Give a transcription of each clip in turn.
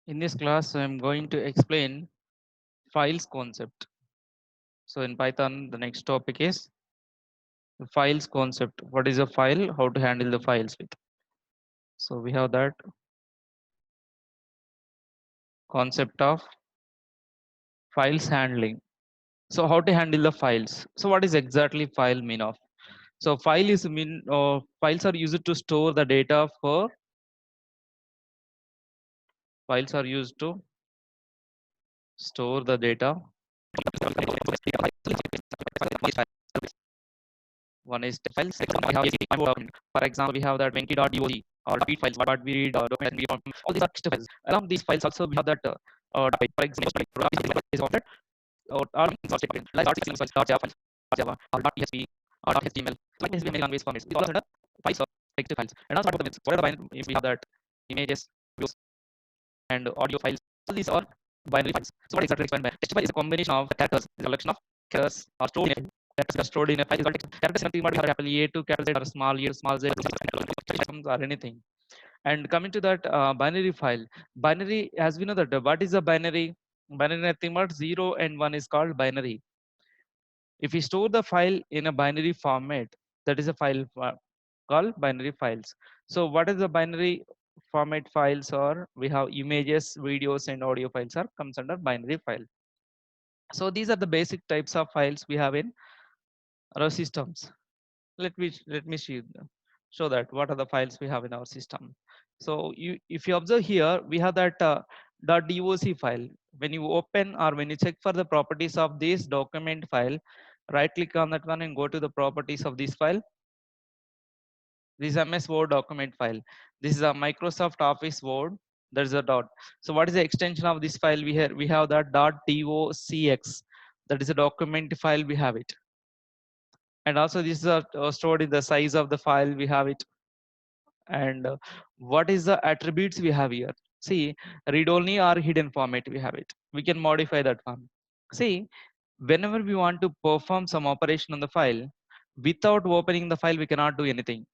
In this class, I'm going to explain files concept. So in Python, the next topic is the files concept. What is a file? How to handle the files with. So we have that concept of files handling. So how to handle the files? So what is exactly file mean of? So file is mean files are used to store the data for files are used to store the data. One is text files. Second, we have a document. For example, we have that venki.doc or read files, what we read or document we form. All these are text files. Along these files also we have that for example, is object or like article files, .java files, .java or .php or .html. Like this, we make language formats. These all under files or text files. And also about the what are the binary, if we have that images, videos, and audio files. All these are binary files. So what exactly explained by text file is a combination of characters, a collection of characters are stored in a characters are stored in a file is called text. Characters nothing but we have capital A to capital Z or small e or small z or anything. And coming to that binary file, binary as we know that what is a binary? Binary nothing but 0 and 1 is called binary. If we store the file in a binary format, that is a file called binary files. So what is the binary format files? Or we have images, videos, and audio files are comes under binary file. So these are the basic types of files we have in our systems. Let me show that what are the files we have in our system. So if you observe here, we have that .doc file. When you open or when you check for the properties of this document file, right click on that one and go to the properties of this file. This is MS Word document file. This is a Microsoft Office Word. There's a dot. So what is the extension of this file? We have that .docx. That is a document file. We have it. And also this is stored in the size of the file. We have it. And what is the attributes we have here? See, read only or hidden format. We have it. We can modify that one. See, whenever we want to perform some operation on the file, without opening the file, we cannot do anything.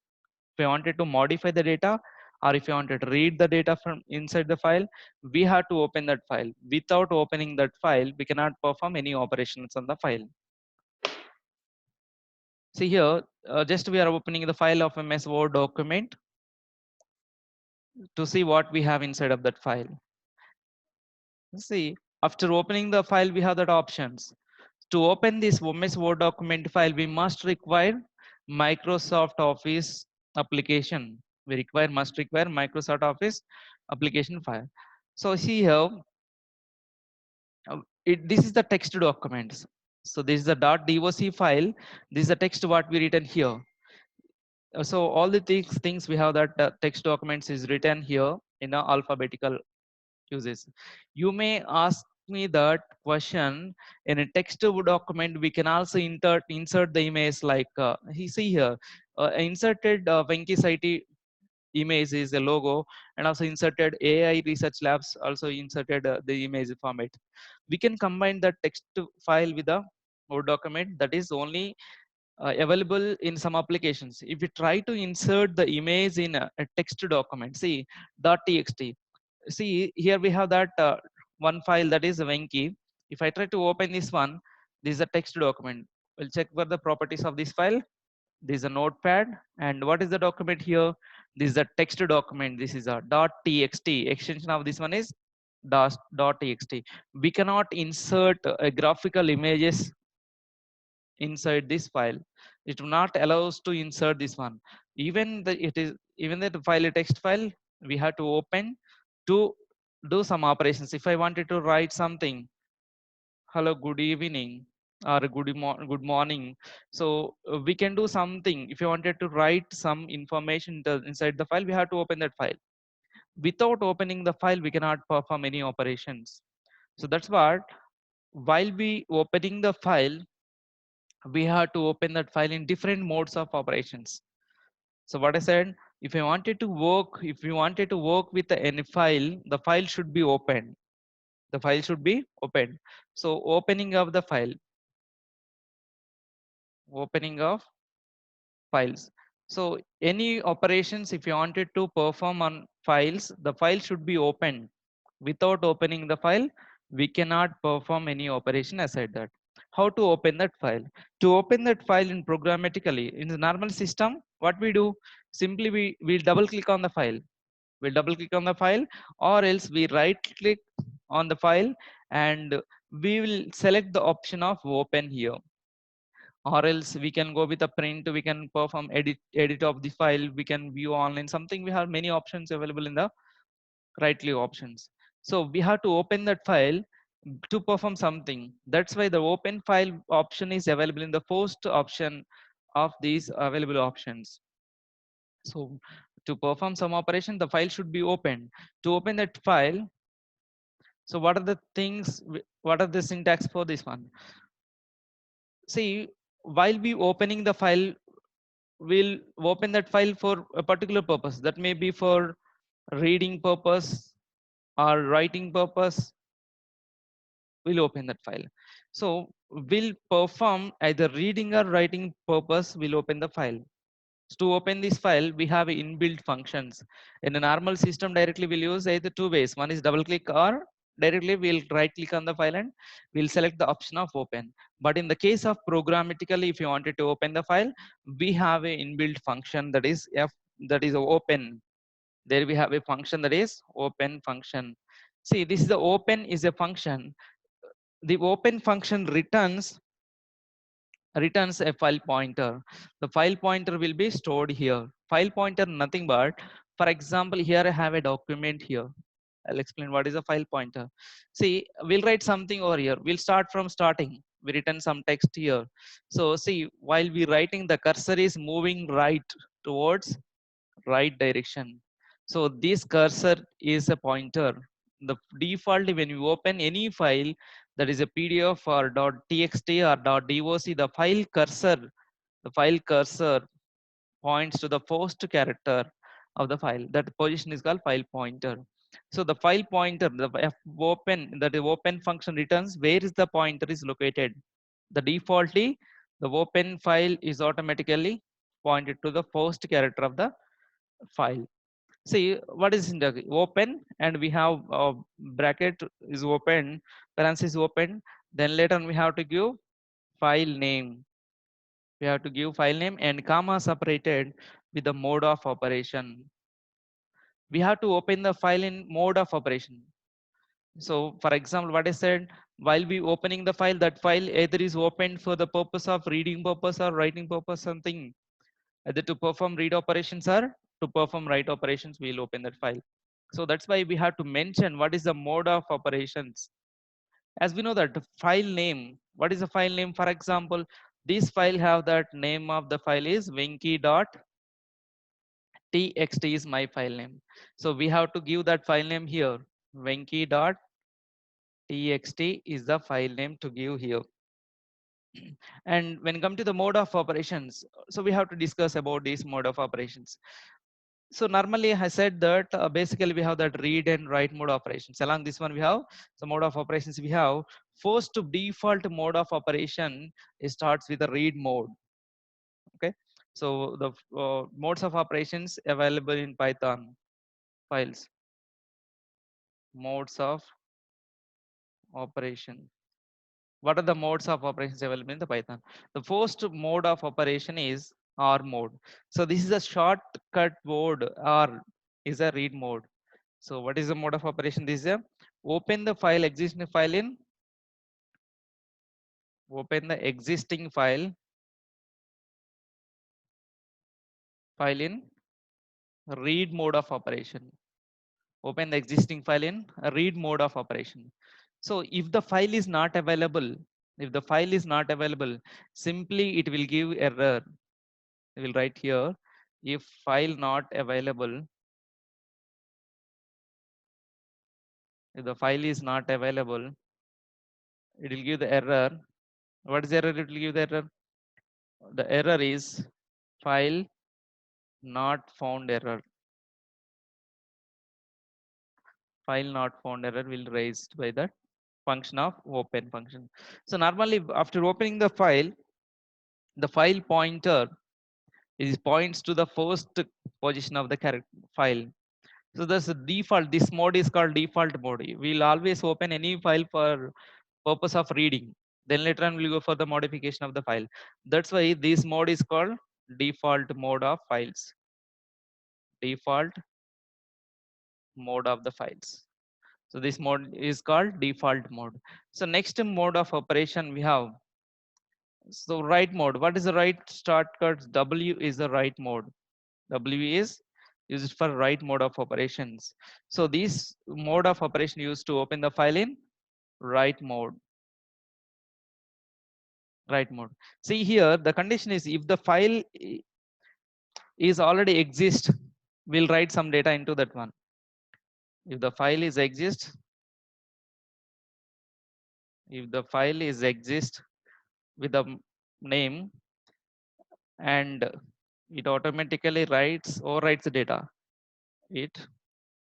If I wanted to modify the data or if I wanted to read the data from inside the file, we have to open that file. Without opening that file, we cannot perform any operations on the file. See here, just we are opening the file of MS Word document to see what we have inside of that file. See, after opening the file, we have that options. To open this MS Word document file, we must require Microsoft Office application. Must require Microsoft Office application file. So see here, this is the text documents. So this is the .doc file. This is the text what we written here. So all the things we have that text documents is written here in a alphabetical uses. You may ask me that question in a text document. We can also insert the image like he see here inserted Venki Saiti image is a logo, and also inserted AI Research Labs also inserted the image format. We can combine the text file with a Word document that is only available in some applications. If we try to insert the image in a text document, see .txt. See here we have that one file that is Venki. If I try to open this one, this is a text document. We'll check for the properties of this file. This is a notepad, and what is the document here? This is a text document. This is a .txt. Extension of this one is .txt. We cannot insert graphical images inside this file. It will not allow us to insert this one. Even the file a text file, we have to open to do some operations. If I wanted to write something, hello, good evening, or good morning. So we can do something. If you wanted to write some information inside the file, we have to open that file. Without opening the file, we cannot perform any operations. So that's what, while we opening the file, we have to open that file in different modes of operations. So what I said, if you wanted to work with any file, the file should be opened. The file should be opened. So opening of files. So any operations, if you wanted to perform on files, the file should be open. Without opening the file, we cannot perform any operation aside that. How to open that file? To open that file in programmatically in the normal system, what we do, simply we double click on the file. We'll double click on the file, or else we right click on the file and we will select the option of open here, or else we can go with a print, we can perform edit of the file, we can view online something. We have many options available in the right click options. So we have to open that file to perform something. That's why the open file option is available in the first option of these available options. So to perform some operation, the file should be opened. To open that file, so what are the things, what are the syntax for this one? See, while we opening the file, we'll open that file for a particular purpose. That may be for reading purpose or writing purpose. We'll open that file. So we'll perform either reading or writing purpose. We'll open the file. So to open this file, we have inbuilt functions. In a normal system, directly we'll use either two ways. One is double click, or directly we'll right click on the file and we'll select the option of open. But in the case of programmatically, if you wanted to open the file, we have a inbuilt function that is that is open. There we have a function that is open function. See, this is the open is a function. The open function returns a file pointer. The file pointer will be stored here. File pointer nothing but, for example, here I have a document here. I'll explain what is a file pointer. See, we'll write something over here. We'll start from starting. We written some text here. So see, while we writing, the cursor is moving right towards right direction. So this cursor is a pointer. The default, when you open any file that is a PDF or .txt or .doc, the file cursor points to the first character of the file. That position is called file pointer. So the file pointer, the open, that the open function returns where is the pointer is located. The defaultly, the open file is automatically pointed to the first character of the file. See, what is in the open, and we have bracket is open, parenthesis open. Then later on we have to give file name. We have to give file name and comma separated with the mode of operation. We have to open the file in mode of operation. So for example, what I said, while we opening the file, that file either is opened for the purpose of reading purpose or writing purpose, something, either to perform read operations or to perform write operations, we'll open that file. So that's why we have to mention what is the mode of operations. As we know that the file name, what is the file name? For example, this file have that name of the file is venki.txt is my file name. So we have to give that file name here. Venki.txt is the file name to give here. And when come to the mode of operations, so we have to discuss about this mode of operations. So normally I said that basically we have that read and write mode operations. Along this one we have the mode of operations. We have first default mode of operation, it starts with the read mode. Okay, so the modes of operations available in Python files. Modes of operation. What are the modes of operations available in the Python? The first mode of operation is R mode. So this is a shortcut mode. R is a read mode. So what is the mode of operation? This is a open the file, existing file in, open the existing file in read mode of operation. Open the existing file in a read mode of operation. So if the file is not available, if the file is not available, simply it will give error. We will write here, if file not available, if the file is not available, it will give the error. What is the error? It will give the error. The error is file not found error. File not found error will raised by the function of open function. So normally after opening the file pointer is points to the first position of the file. So that's the default. This mode is called default mode. We'll always open any file for purpose of reading. Then later on we'll go for the modification of the file. That's why this mode is called default mode of files. Default mode of the files. So this mode is called default mode. So next mode of operation we have. So write mode. What is the write shortcut? W is the write mode. W is used for write mode of operations. So this mode of operation used to open the file in write mode. Write mode. See here, the condition is if the file is already exist, we'll write some data into that one. If the file is exist, if the file is exist with a name and it automatically writes or writes the data. It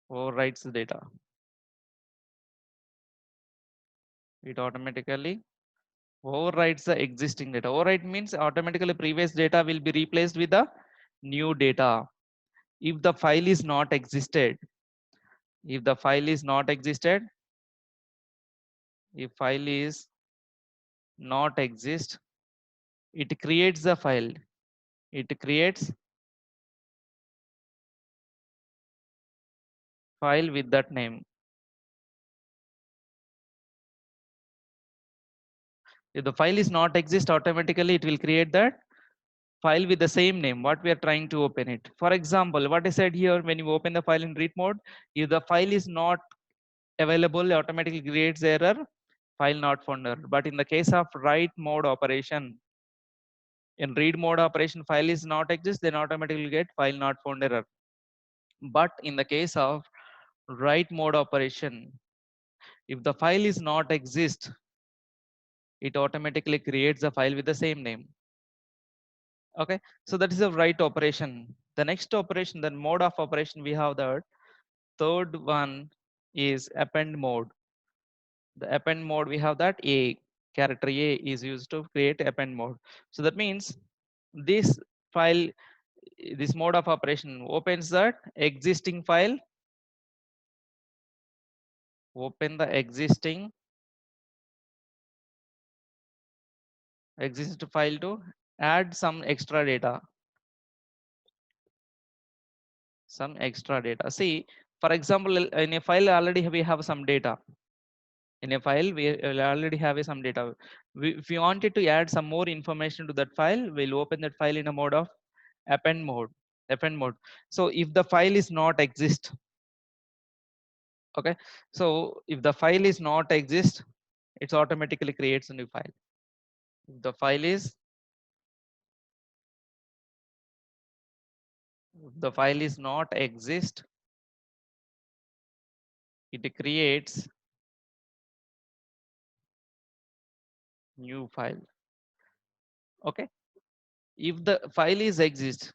overwrites the data. It automatically overwrites the existing data. Overwrite means automatically previous data will be replaced with the new data. If the file is not existed, if the file is not existed, if file is not exist, it creates the file. It creates file with that name. If the file is not exist, automatically it will create that file with the same name what we are trying to open it. For example, what I said here, when you open the file in read mode, if the file is not available, automatically creates error, file not found error. But in the case of write mode operation, in read mode operation, file is not exist, then automatically get file not found error. But in the case of write mode operation, if the file is not exist, it automatically creates a file with the same name. Okay, so that is a write operation. The next operation, the mode of operation, we have the third one is append mode. The append mode, we have that A, character A is used to create append mode. So that means this file, this mode of operation opens that existing file, open the existing file to add some extra data, See, for example, in a file already we have some data. In a file we already have some data. If we wanted to add some more information to that file, we'll open that file in a mode of append mode. Append mode. So if the file is not exist, okay, so if the file is not exist, it automatically creates a new file. If the file is, if the file is not exist, it creates new file. Okay, if the file is exist,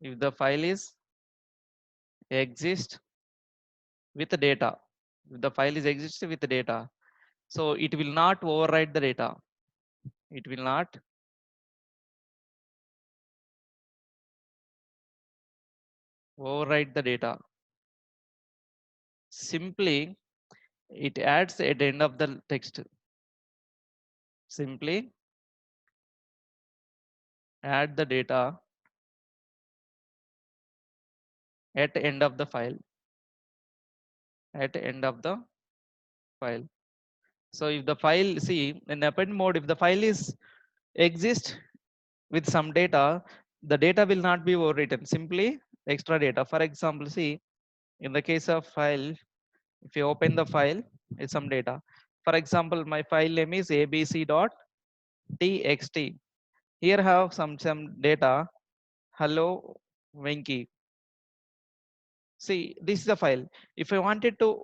if the file is exist with the data, if the file is exist with the data, so it will not overwrite the data. It will not overwrite the data. Simply, it adds at the end of the text. Simply add the data at the end of the file. At the end of the file. So if the file, see in append mode, if the file is exist with some data, the data will not be overwritten. Simply extra data. For example, see in the case of file, if you open the file, it's some data. For example, my file name is abc.txt. Here have some data. Hello, Venki. See, this is a file. If I wanted to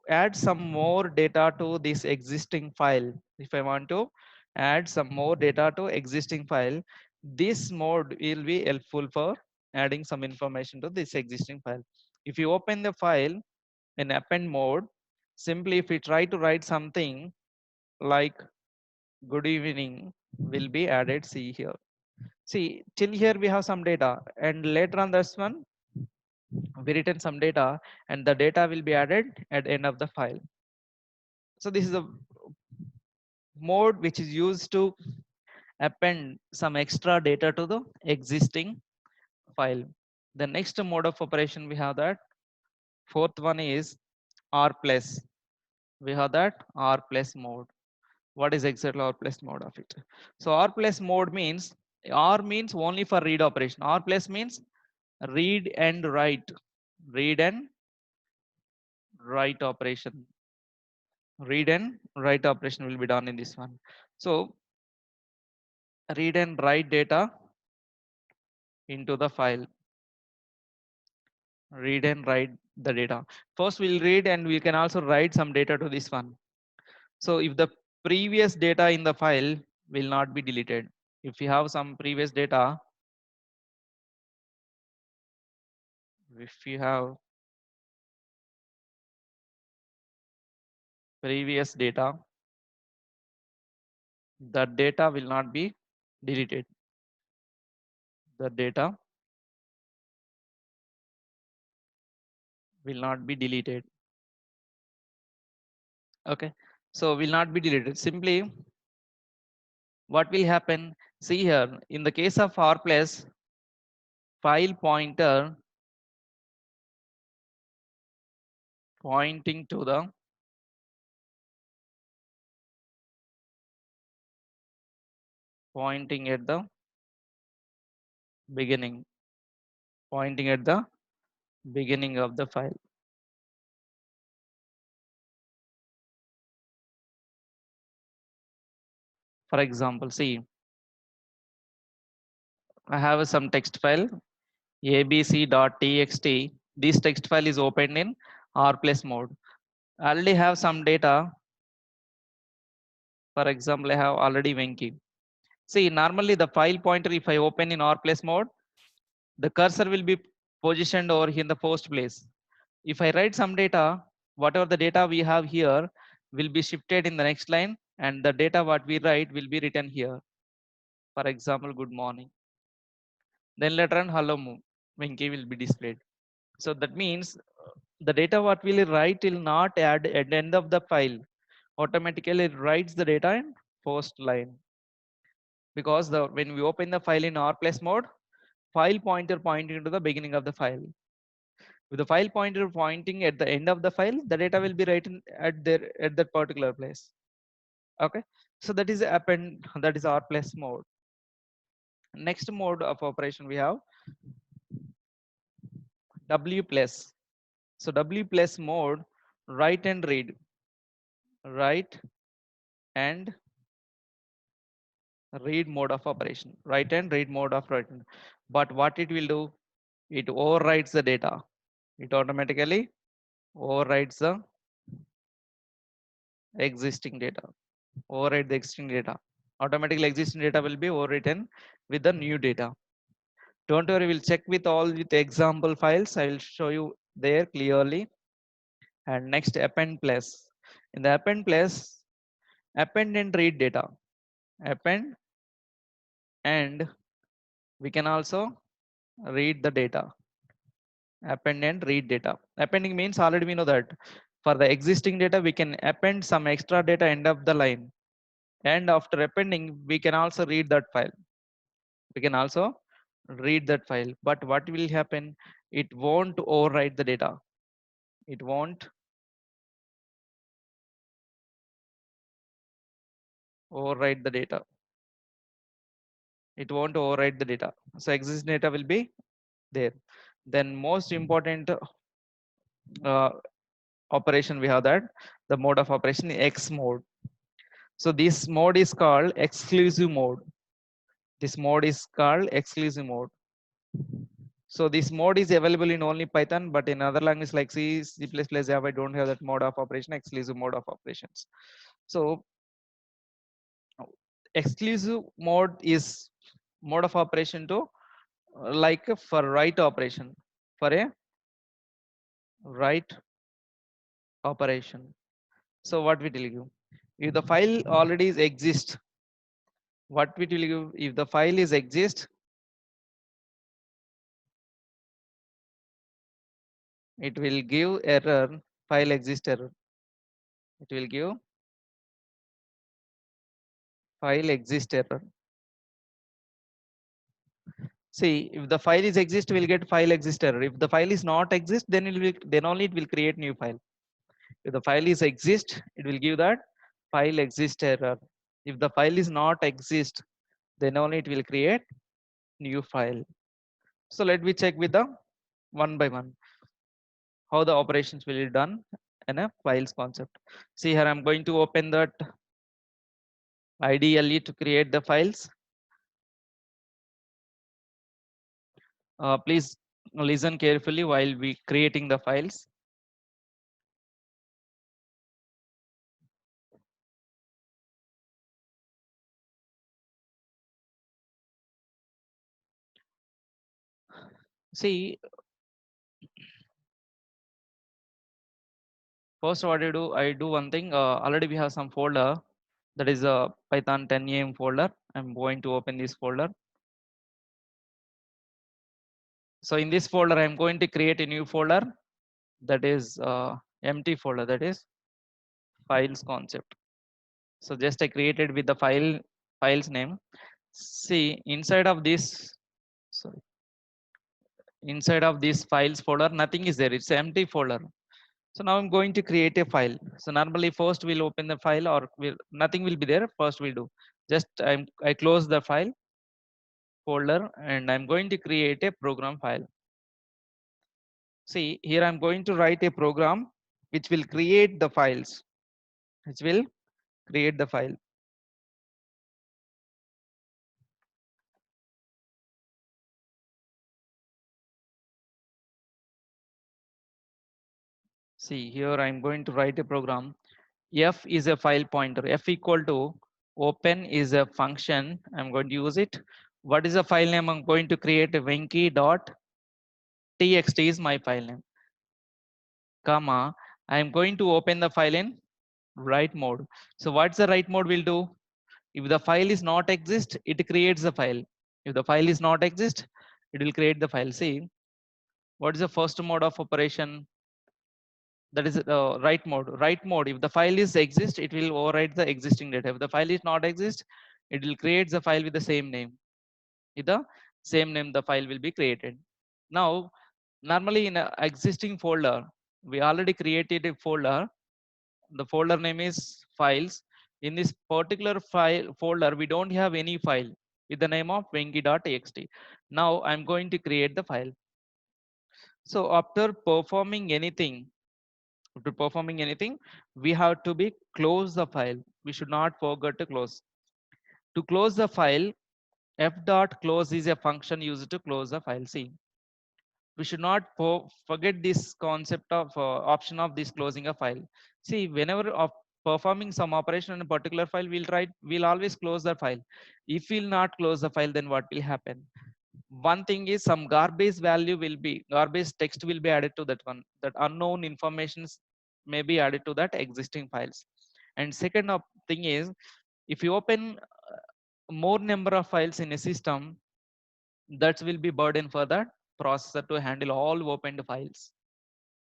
add some more data to this existing file, if I want to add some more data to existing file, this mode will be helpful for adding some information to this existing file. If you open the file in append mode, simply if we try to write something like good evening will be added. See here. See, till here we have some data, and later on this one we written some data, and the data will be added at the end of the file. So this is a mode which is used to append some extra data to the existing file. The next mode of operation we have that. Fourth one is R plus. We have that R plus mode. What is exactly R plus mode of it? So R plus mode means R means only for read operation. R plus means read and write. Read and write operation. Read and write operation will be done in this one. So read and write data into the file. Read and write the data. First we'll read and we can also write some data to this one. So if the previous data in the file will not be deleted. If you have some previous data, if you have previous data, the data will not be deleted. The data will not be deleted. Okay. So will not be deleted. Simply what will happen? See here, in the case of R plus, file pointer pointing to the pointing at the beginning, pointing at the beginning of the file. For example, see, I have some text file abc.txt. This text file is opened in R plus mode. I already have some data. For example, I have already Venki. See, normally the file pointer, if I open in R plus mode, the cursor will be positioned over here in the first place. If I write some data, whatever the data we have here will be shifted in the next line, and the data what we write will be written here. For example, good morning. Then later on, hello, Venki will be displayed. So that means the data what we'll write will not add at the end of the file. Automatically it writes the data in first line. Because when we open the file in R plus mode, file pointer pointing to the beginning of the file. With the file pointer pointing at the end of the file, the data will be written at there at that particular place. Okay. So that is append, that is R plus mode. Next mode of operation we have W plus. So W plus mode, write and read. Write and read mode of operation. Write and read mode of writing. But what it will do, it overwrites the data. It automatically overwrites the existing data. Overwrite the existing data. Automatically existing data will be overwritten with the new data. Don't worry, we'll check with all with example files. I will show you there clearly. And next append plus. In the append plus, append and read data. Append and we can also read the data. Append and read data. Appending means already we know that for the existing data, we can append some extra data end of the line. And after appending, we can also read that file. We can also read that file. But what will happen? It won't overwrite the data. It won't overwrite the data. It won't overwrite the data. So existing data will be there. Then most important uh, operation we have that the mode of operation X mode. So this mode is called exclusive mode. This mode is called exclusive mode. So this mode is available in only Python, but in other languages like C, C++, Java, I don't have that mode of operation, exclusive mode of operations. So exclusive mode is mode of operation to like for write operation, for a write operation. So what we tell you, if the file already exists, what we tell you, if the file is exist, it will give error, file exist error. It will give file exist error. See, if the file is exist, we'll get file exist error. If the file is not exist, then it will, then only it will create new file. If the file is exist, it will give that file exist error. If the file is not exist, then only it will create new file. So let me check with the one by one how the operations will be done in a files concept. See here, I'm going to open that IDLE to create the files. Please listen carefully while we creating the files. See, first what I do one thing. Already we have some folder, that is a Python 10am folder. I'm going to open this folder. So in this folder, I'm going to create a new folder, that is empty folder, that is files concept. So just I created with the files name. See, inside of this, sorry, inside of this files folder, nothing is there. It's an empty folder. So now I'm going to create a file. So normally first we'll open the file, or nothing will be there. First we'll do just I close the file folder and I'm going to create a program file. See here, I'm going to write a program which will create the files, which will create the file. See here, I'm going to write a program. F is a file pointer. F equal to open is a function. I'm going to use it. What is the file name? I'm going to create a venki.txt is my file name, comma. I'm going to open the file in write mode. So what's the write mode will do? If the file is not exist, it creates the file. If the file is not exist, it will create the file. See, what is the first mode of operation? That is write mode. Write mode, if the file is exist, it will overwrite the existing data. If the file is not exist, it will create the file with the same name. With the same name, the file will be created. Now, normally in an existing folder, we already created a folder. The folder name is files. In this particular file folder, we don't have any file with the name of venki.txt. Now I'm going to create the file. So after performing anything, we have to be close the file. We should not forget to close. To close the file, f.close is a function used to close the file. See, we should not forget this concept of option of this closing a file. See, whenever of performing some operation in a particular file, we'll always close the file. If we'll not close the file, then what will happen? One thing is, some garbage text will be added to that one. That unknown informations may be added to that existing files. And second thing is, if you open more number of files in a system, that will be burden for the processor to handle all opened files.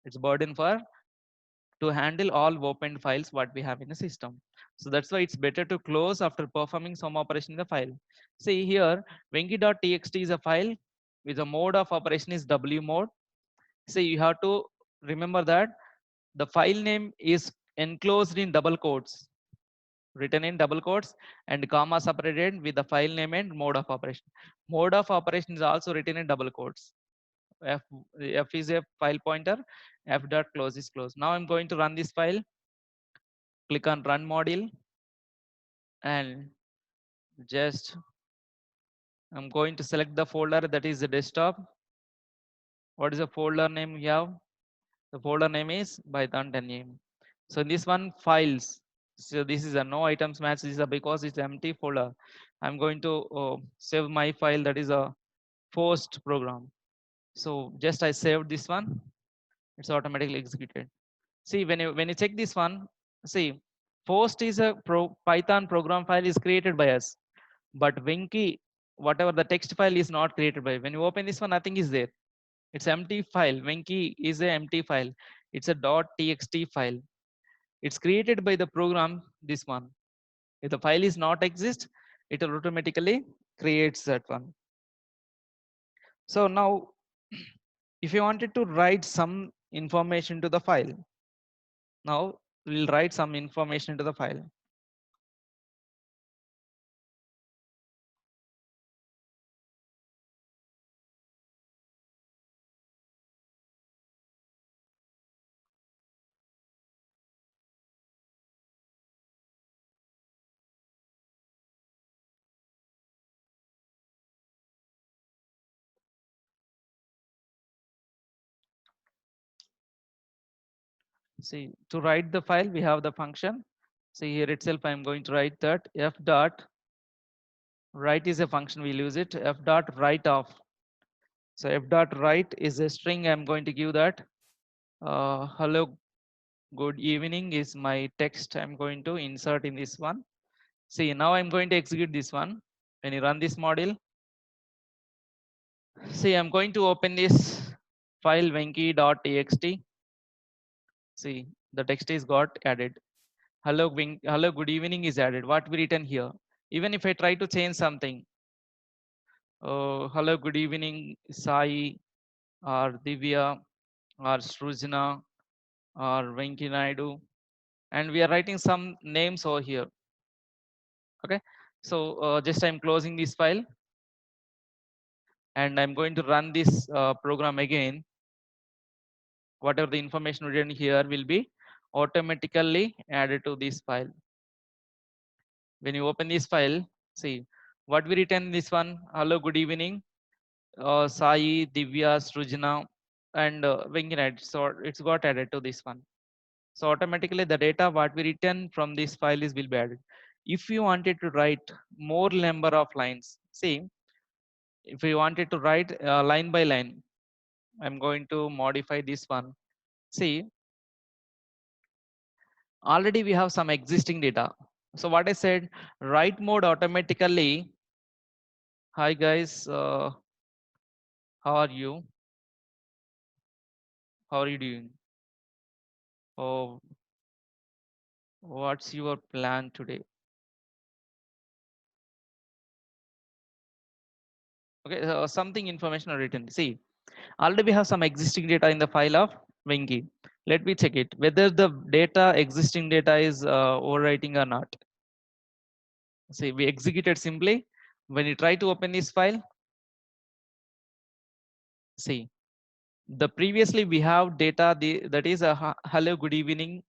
It's burden for to handle all opened files what we have in a system. So that's why it's better to close after performing some operation in the file. See here, venki.txt is a file with the mode of operation is W mode. So you have to remember that the file name is enclosed in double quotes, written in double quotes and comma separated with the file name and mode of operation. Mode of operation is also written in double quotes. F, F is a file pointer, F dot close is close. Now I'm going to run this file. Click on run module and just I'm going to select the folder that is the desktop. What is the folder name we have? The folder name is Python 10am. So in this one files. So this is a no items match. This is a because it's empty folder. I'm going to save my file, that is a first program. So just I saved this one. It's automatically executed. See, when you check this one, see, post is a Python program file is created by us, but Venki, whatever the text file is not created by. When you open this one, nothing is there. It's empty file. Venki is a empty file. It's a .txt file. It's created by the program, this one. If the file is not exist, it will automatically creates that one. So now, if you wanted to write some information to the file, now we'll write some information into the file. See, to write the file, we have the function. See here itself, I'm going to write that f dot write is a function, we'll use it, f dot write off. So f dot write is a string. I'm going to give that hello good evening is my text. I'm going to insert in this one. See, now I'm going to execute this one. When you run this module, see, I'm going to open this file venki.txt. See, the text is got added. Hello, good evening is added. What we written here? Even if I try to change something, hello, good evening, Sai or Divya or Srujana or Venki Naidu, and we are writing some names over here. Okay, so just I'm closing this file and I'm going to run this program again. Whatever the information written here will be automatically added to this file. When you open this file, see what we written in this one. Hello, good evening, Sai, Divya, Srujana, and Venkinat. So it's got added to this one. So automatically the data what we written from this file is will be added. If you wanted to write more number of lines, see, if you wanted to write line by line, I'm going to modify this one. See, already we have some existing data. So what I said, write mode automatically. Hi guys, how are you? How are you doing? Oh, what's your plan today? Okay, something information are written. See, already we have some existing data in the file of Winky. Let me check it whether the data existing data is overwriting or not. See, we executed simply. When you try to open this file, see, the previously we have data that is a hello, good evening,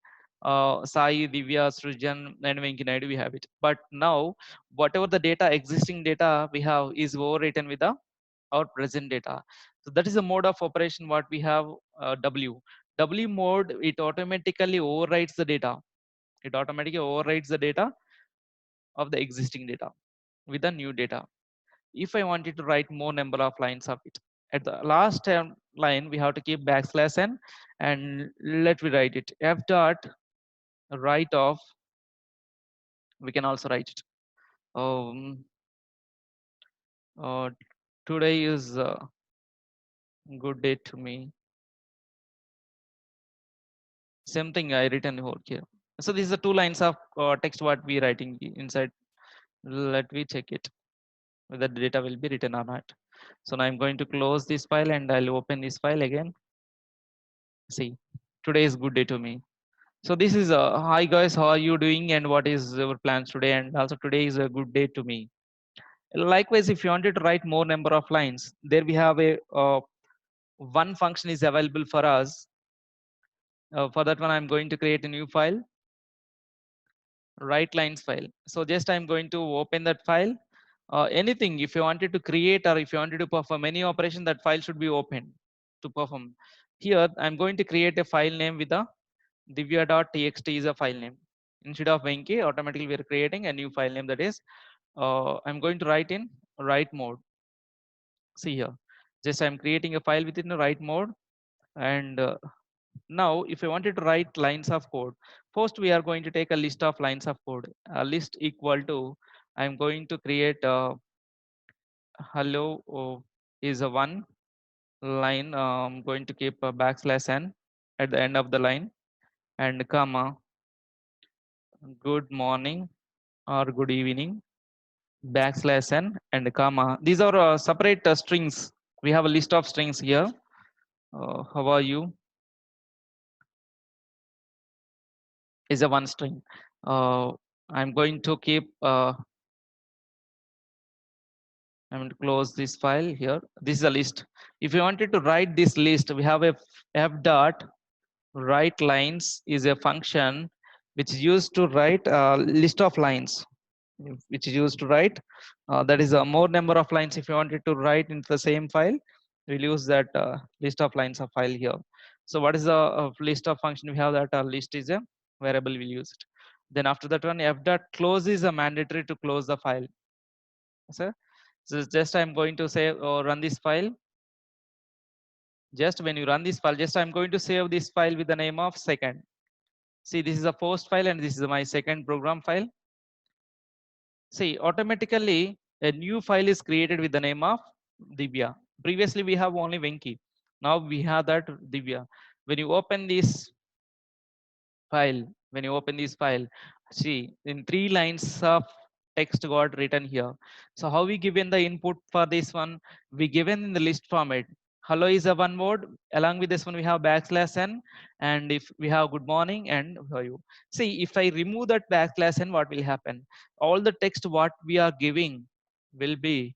Sai, Divya, Srujan, and Venkinaidu, we have it. But now, whatever the data, existing data we have is overwritten with the our present data. So that is the mode of operation what we have W. W mode, it automatically overwrites the data. It automatically overwrites the data of the existing data with the new data. If I wanted to write more number of lines of it, at the last line, we have to keep backslash n and let me write it. F dot write off, we can also write it. Um, uh, Today is a good day to me. Same thing I written over here. So these are two lines of text what we writing inside. Let me check it whether the data will be written or not. So now I'm going to close this file and I'll open this file again. See, today is good day to me. So this is hi guys, how are you doing and what is our plans today? And also today is a good day to me. Likewise, if you wanted to write more number of lines, there we have a one function is available for us. For that one, I'm going to create a new file, write lines file. So just I'm going to open that file. Anything if you wanted to create or if you wanted to perform any operation, that file should be open to perform. Here I'm going to create a file name with a divya.txt is a file name. Instead of Venki, automatically we are creating a new file name that is I'm going to write in write mode. See here, just I'm creating a file within the write mode. And now if I wanted to write lines of code, first we are going to take a list of lines of code. A list equal to, I'm going to create hello is a one, line. I'm going to keep a backslash n at the end of the line and comma good morning or good evening backslash n and comma. These are separate strings. We have a list of strings here. How are you is a one string. I'm going to keep I'm going to close this file here. This is a list. If you wanted to write this list, we have a f dot write lines is a function which is used to write a list of lines, which is used to write. That is a more number of lines. If you wanted to write into the same file, we'll use that list of lines of file here. So what is the list of function? We have that list is a variable. We'll use it. Then after that one, f dot close is a mandatory to close the file. So just I'm going to say run this file. Just when you run this file, just I'm going to save this file with the name of second. See, this is a first file and this is my second program file. See, automatically a new file is created with the name of Divya. Previously we have only Venki. Now we have that Divya. When you open this file, see in 3 lines of text got written here. So how we given the input for this one? We given in the list format. Hello is a one word. Along with this one we have backslash n, and if we have good morning and how are you. See, if I remove that backslash n, what will happen? All the text what we are giving will be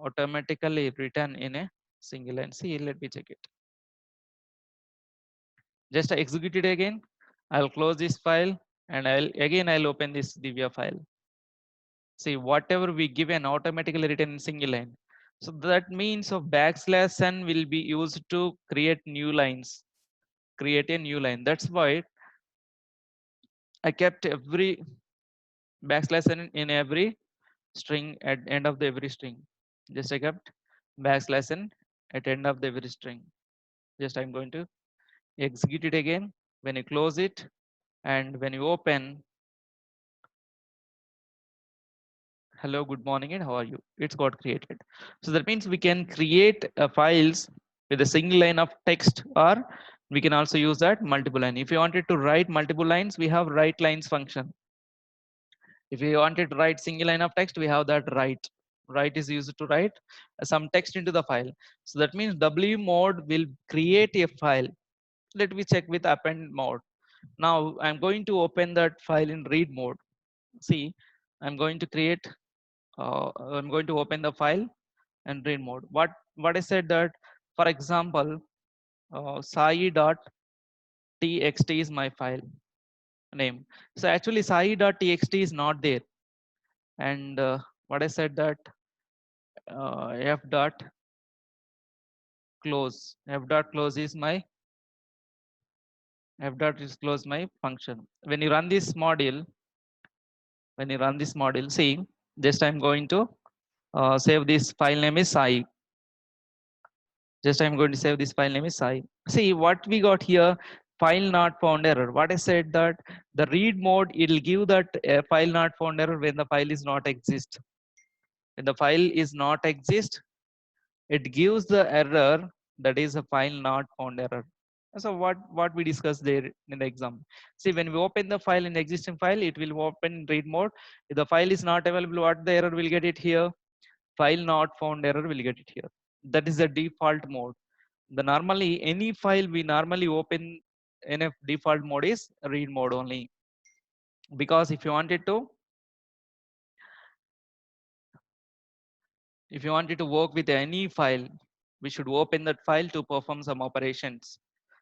automatically written in a single line. See, let me check it. Just execute it again. I'll close this file and I'll open this Divya file. See, whatever we given automatically written in single line. So that means of backslash n will be used to create new lines, create a new line. That's why I kept every backslash n in every string at end of the every string. Just I kept backslash n at end of the every string. Just I'm going to execute it again. When you close it and when you open, hello, good morning, and how are you? It's got created. So that means we can create files with a single line of text, or we can also use that multiple line. If you wanted to write multiple lines, we have write lines function. If you wanted to write single line of text, we have that write. Write is used to write some text into the file. So that means W mode will create a file. Let me check with append mode. Now I'm going to open that file in read mode. See, I'm going to create I'm going to open the file and read mode. What I said that, for example, sai.txt is my file name. So actually sai.txt is not there. And what I said that f dot close. F dot close is my f dot is close my function. When you run this module, see, just I'm going to save this file name is sai. Just I'm going to save this file name is sai. See what we got here, file not found error. What I said that the read mode, it'll give that file not found error when the file is not exist. When the file is not exist, it gives the error that is a file not found error. So what we discussed there in the exam. See, when we open the file in the existing file, it will open in read mode. If the file is not available, what the error will get it here? File not found error will get it here. That is the default mode. The normally any file we normally open in a default mode is read mode only. Because if you wanted to work with any file, we should open that file to perform some operations.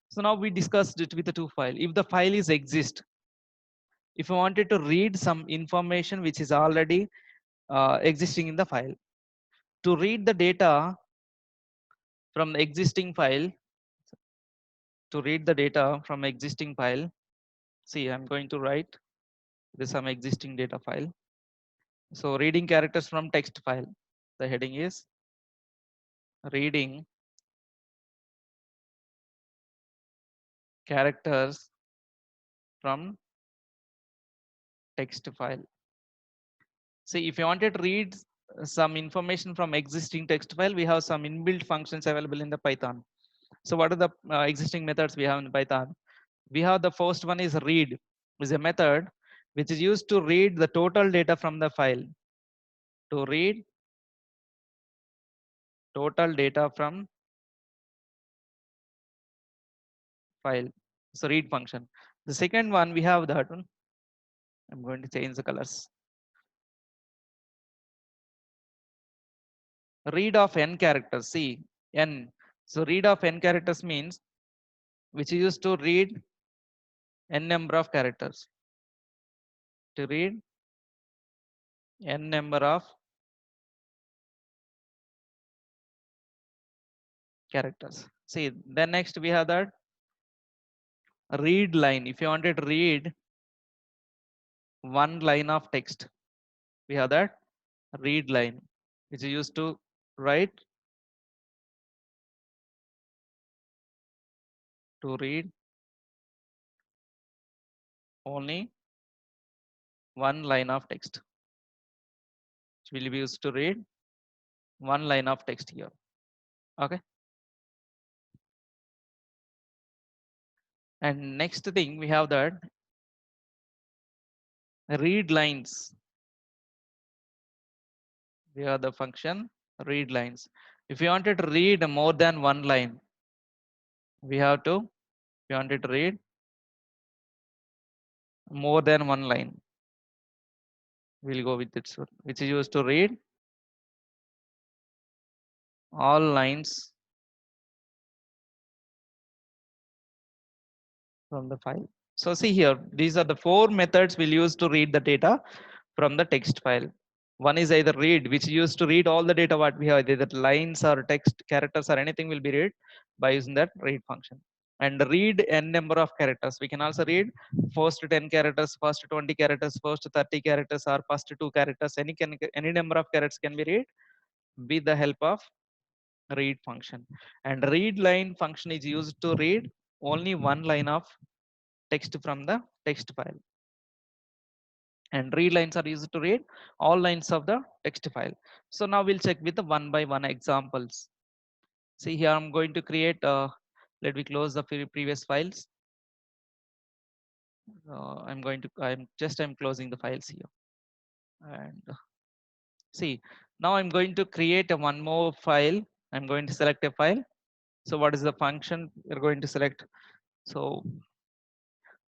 So now we discussed it with the two file. If the file is exist, if you wanted to read some information which is already existing in the file, to read the data from the existing file, see, I'm going to write this some existing data file. So reading characters from text file. The heading is reading characters from text file. See, if you wanted to read some information from existing text file, we have some inbuilt functions available in the Python. So what are the existing methods we have in Python? We have the first one is read, is a method which is used to read the total data from the file. To read total data from file. So read function. The second one we have that one. I'm going to change the colors. Read of n characters. See n. So read of n characters means which is used to read n number of characters. To read n number of characters. See, then next we have that read line. If you wanted to read one line of text, we have that read line, which is used to write to read only one line of text, which will be used to read one line of text here. Okay. And next thing we have that read lines. We have the function read lines. If you wanted to read more than one line, we have to, if you wanted to read more than one line, we'll go with this one, which is used to read all lines from the file. So see here, these are the four methods we'll use to read the data from the text file. One is either read, which is used to read all the data what we have, either lines or text, characters or anything will be read by using that read function. And read n number of characters. We can also read first 10 characters, first 20 characters, first 30 characters, or first 2 characters. Any number of characters can be read with the help of read function. And read line function is used to read only one line of text from the text file. And read lines are used to read all lines of the text file. So now we'll check with the one by one examples. See here, I'm going to create, let me close the previous files. I'm closing the files here. And see, now I'm going to create a one more file. I'm going to select a file. So what is the function we're going to select? So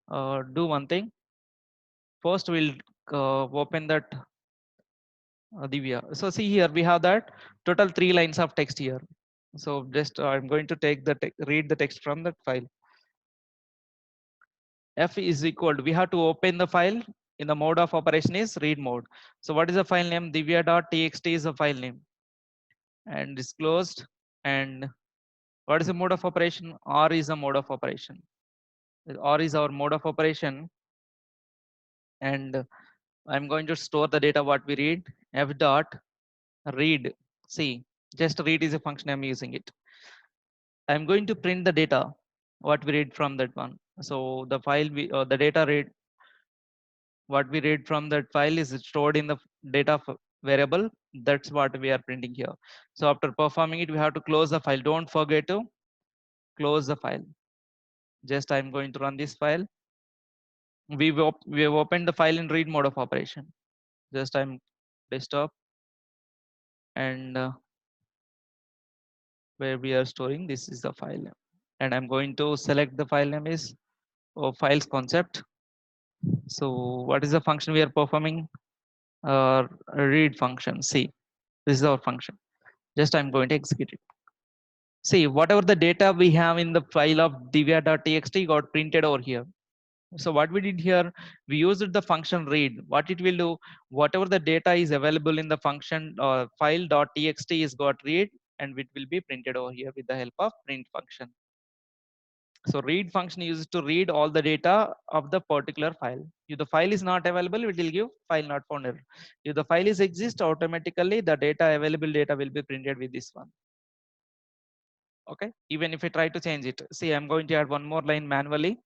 do one thing. First, we'll open that Divya. So see here, we have that total 3 lines of text here. So just I'm going to take the read the text from that file. F is equal to, we have to open the file in the mode of operation is read mode. So what is the file name? Divya.txt is the file name and it's closed. And what is the mode of operation? R is the mode of operation. R is our mode of operation. And I'm going to store the data what we read. F dot read. See, just read is a function I'm using it. I'm going to print the data what we read from that one. So the file the data read what we read from that file is stored in the data variable. That's what we are printing here. So after performing it, we have to close the file. Don't forget to close the file. Just I'm going to run this file. We have opened the file in read mode of operation. Just I'm desktop and where we are storing, this is the file name. And I'm going to select the file name is files concept. So what is the function we are performing? Read function. See, this is our function. Just I'm going to execute it. See, whatever the data we have in the file of divya.txt got printed over here. So what we did here, we used the function read. What it will do, whatever the data is available in the function file.txt is got read and it will be printed over here with the help of print function. So read function is used to read all the data of the particular file. If the file is not available, it will give file not found error. If the file is exist, automatically the data available data will be printed with this one. Okay, even if I try to change it, see, I'm going to add one more line manually.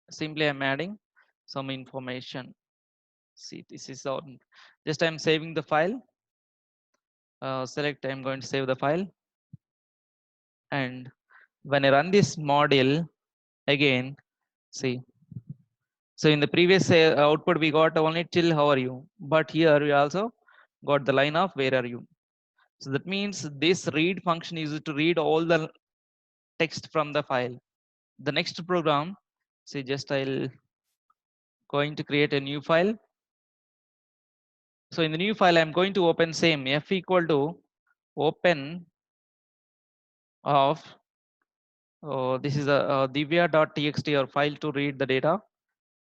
Simply I'm adding some information. See, this is on. Just I'm saving the file. Select. I'm going to save the file, and when I run this module again, see. So in the previous output, we got only till how are you, but here we also got the line of where are you. So that means this read function is to read all the text from the file. The next program, see, just I'll going to create a new file. So in the new file, I'm going to open same f equal to open of this is a divya.txt or file to read the data,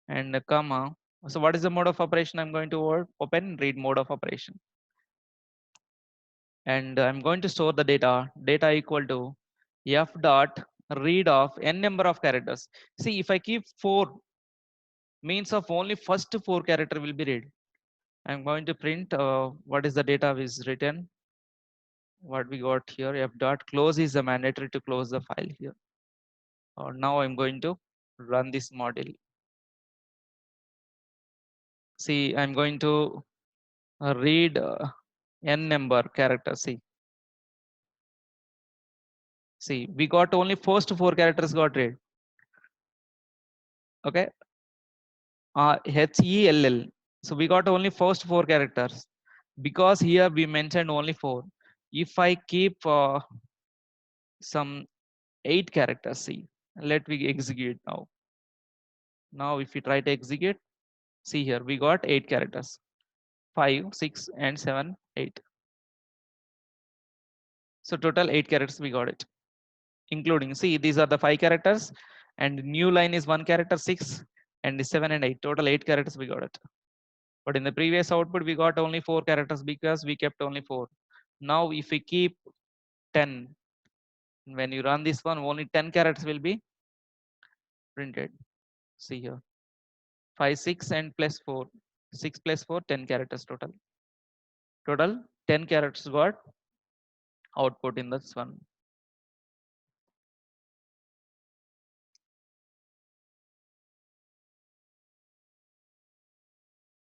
and a comma. So what is the mode of operation? I'm going to open read mode of operation, and I'm going to store the data equal to f dot read of n number of characters. See, if I keep 4, means of only first 4 character will be read. I'm going to print what is the data is written, what we got here. F dot close is the mandatory to close the file here. Now I'm going to run this module. See, I'm going to read n number characters. See, we got only first 4 characters got read. Okay, HELL. So we got only first 4 characters because here we mentioned only 4. If I keep some 8 characters, see, let me execute now. Now if we try to execute, see here we got 8 characters, 5, 6, and 7, 8. So total 8 characters we got it, including, see, these are the 5 characters, and new line is 1 character, 6, and 7 and 8. Total 8 characters we got it. But in the previous output, we got only 4 characters because we kept only 4. Now if we keep 10, when you run this one, only 10 characters will be printed. See here, 5, 6, and plus 4. 6 plus 4, 10 characters total. Total 10 characters got output in this one.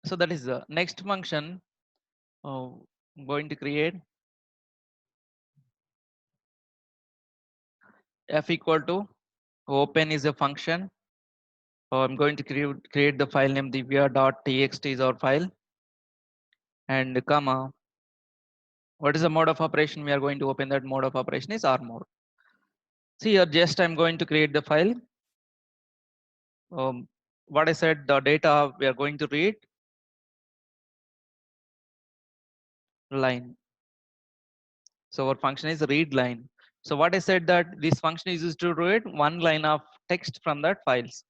So that is the next function. I'm going to create f equal to open is a function. I'm going to create the file name divya.txt is our file, and comma. What is the mode of operation? We are going to open that mode of operation is R mode. See here, just I'm going to create the file. What I said, the data we are going to read line. So our function is read line. So what I said that this function is used to read one line of text from that files.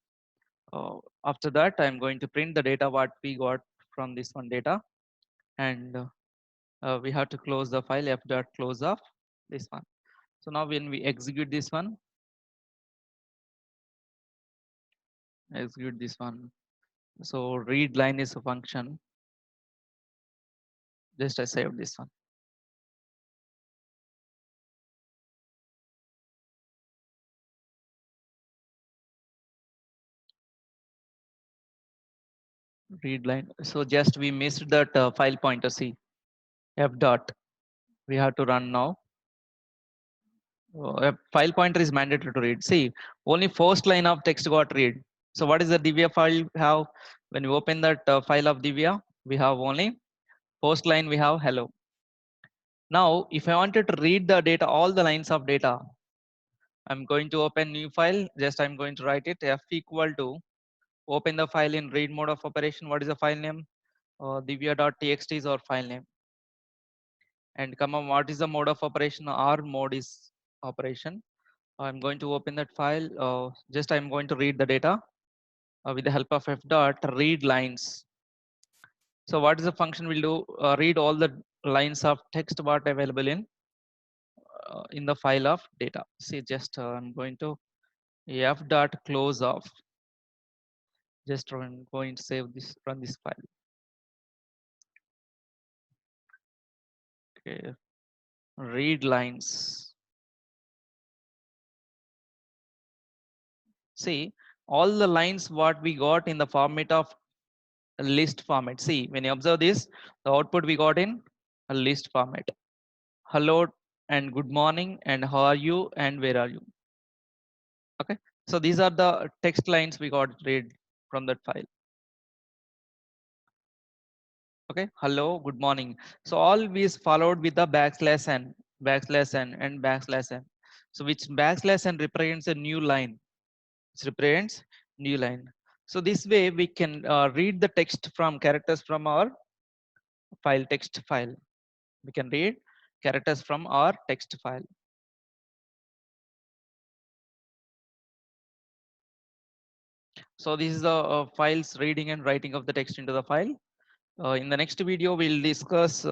After that, I'm going to print the data what we got from this one data, and we have to close the file f dot close of this one. So now when we execute this one, execute this one. So read line is a function. Just I saved this one. Read line. So just we missed that file pointer. See, f dot. We have to run now. A file pointer is mandatory to read. See, only first line of text got read. So what is the Divya file have? When we open that file of Divya, we have only first line. We have hello. Now, if I wanted to read the data, all the lines of data, I'm going to open new file. Just I'm going to write it f equal to open the file in read mode of operation. What is the file name? Divya.txt is our file name. And come on, what is the mode of operation? R mode is operation. I'm going to open that file. Just I'm going to read the data with the help of f dot read lines. So what is the function will do? Read all the lines of text what available in the file of data. See, just I'm going to f dot close off. Just I'm going to save this, run this file. Okay, read lines. See, all the lines what we got in the format of list format. See, when you observe this, the output we got in a list format. Hello and good morning and how are you and where are you? Okay. So these are the text lines we got read from that file. Okay. Hello, good morning. So all is followed with the backslash n, and backslash n. So which backslash n represents a new line. It represents new line. So this way we can read the text from characters from our text file. We can read characters from our text file. So this is the files reading and writing of the text into the file. In the next video, we'll discuss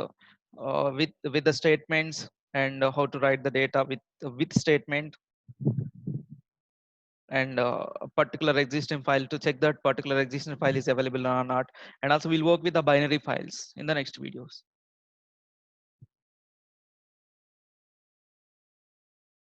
with the statements and how to write the data with statement and a particular existing file to check that particular existing file is available or not. And also we'll work with the binary files in the next videos.